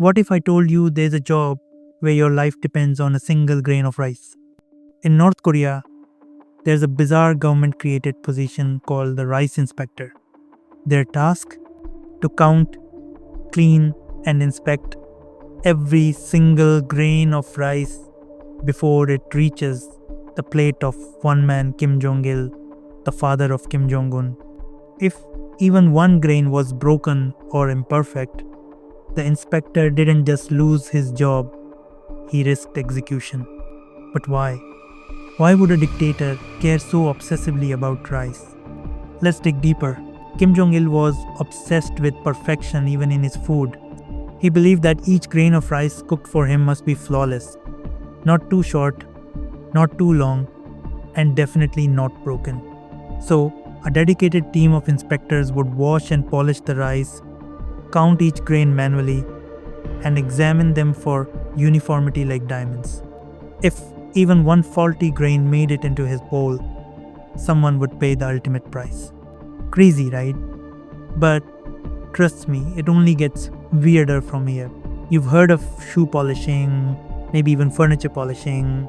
What if I told you there's a job where your life depends on a single grain of rice? In North Korea, there's a bizarre government created position called the rice inspector. Their task? To count, clean, and inspect every single grain of rice before it reaches the plate of one man Kim Jong-il, the father of Kim Jong-un. If even one grain was broken or imperfect, the inspector didn't just lose his job, he risked execution. But why? Why would a dictator care so obsessively about rice? Let's dig deeper. Kim Jong-il was obsessed with perfection even in his food. He believed that each grain of rice cooked for him must be flawless, not too short, not too long, and definitely not broken. So, a dedicated team of inspectors would wash and polish the rice, count each grain manually, and examine them for uniformity like diamonds. If even one faulty grain made it into his bowl, someone would pay the ultimate price. Crazy, right? But trust me, it only gets weirder from here. You've heard of shoe polishing, maybe even furniture polishing,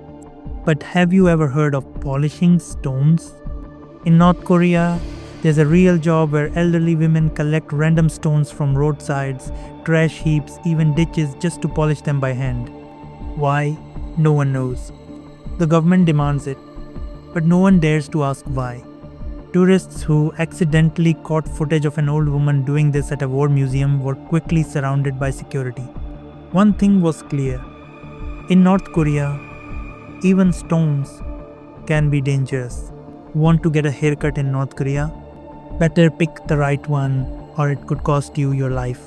but have you ever heard of polishing stones? In North Korea, there's a real job where elderly women collect random stones from roadsides, trash heaps, even ditches just to polish them by hand. Why? No one knows. The government demands it, but no one dares to ask why. Tourists who accidentally caught footage of an old woman doing this at a war museum were quickly surrounded by security. One thing was clear. In North Korea, even stones can be dangerous. Want to get a haircut in North Korea? Better pick the right one, or it could cost you your life.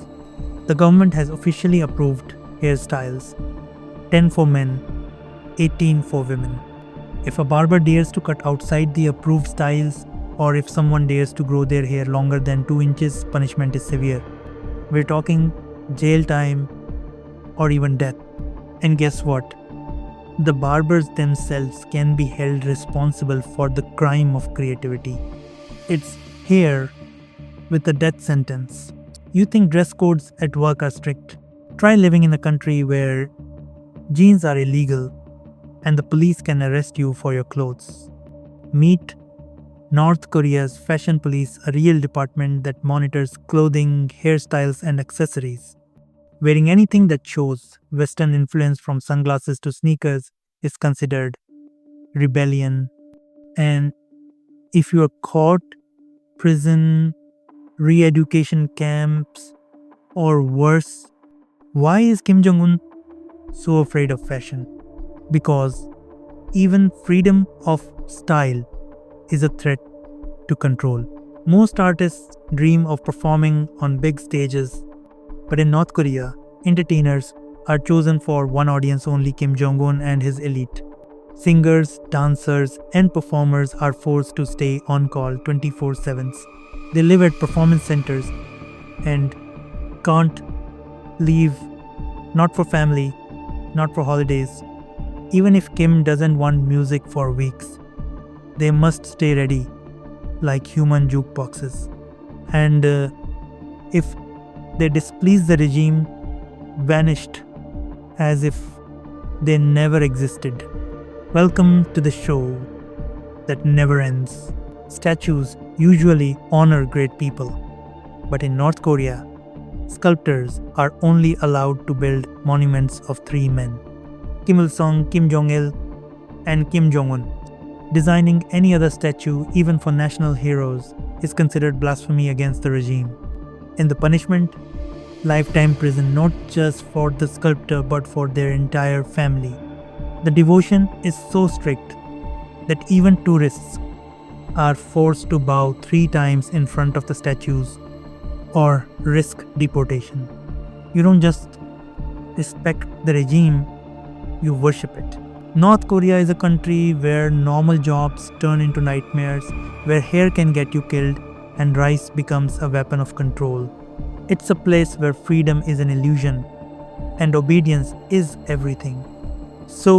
The government has officially approved hairstyles: 10 for men, 18 for women. If a barber dares to cut outside the approved styles, or if someone dares to grow their hair longer than 2 inches, punishment is severe. We're talking jail time or even death. And guess what? The barbers themselves can be held responsible for the crime of creativity. It's hair with a death sentence. You think dress codes at work are strict? Try living in a country where jeans are illegal and the police can arrest you for your clothes. Meet North Korea's fashion police, a real department that monitors clothing, hairstyles, and accessories. Wearing anything that shows Western influence from sunglasses to sneakers is considered rebellion. And if you are caught, prison, re-education camps, or worse. Why is Kim Jong-un so afraid of fashion? Because even freedom of style is a threat to control. Most artists dream of performing on big stages, but in North Korea, entertainers are chosen for one audience only: Kim Jong-un and his elite. Singers, dancers, and performers are forced to stay on call 24/7. They live at performance centers and can't leave, not for family, not for holidays. Even if Kim doesn't want music for weeks, they must stay ready like human jukeboxes. And if they displease the regime, vanished as if they never existed. Welcome to the show that never ends. Statues usually honor great people, but in North Korea, sculptors are only allowed to build monuments of 3 men: Kim Il-sung, Kim Jong-il, and Kim Jong-un. Designing any other statue, even for national heroes, is considered blasphemy against the regime. In the punishment, lifetime prison not just for the sculptor but for their entire family. The devotion is so strict that even tourists are forced to bow 3 times in front of the statues or risk deportation. You don't just respect the regime, you worship it. North Korea is a country where normal jobs turn into nightmares, where hair can get you killed and rice becomes a weapon of control. It's a place where freedom is an illusion and obedience is everything. So,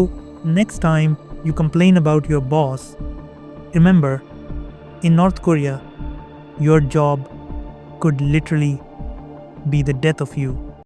next time you complain about your boss, remember, in North Korea, your job could literally be the death of you.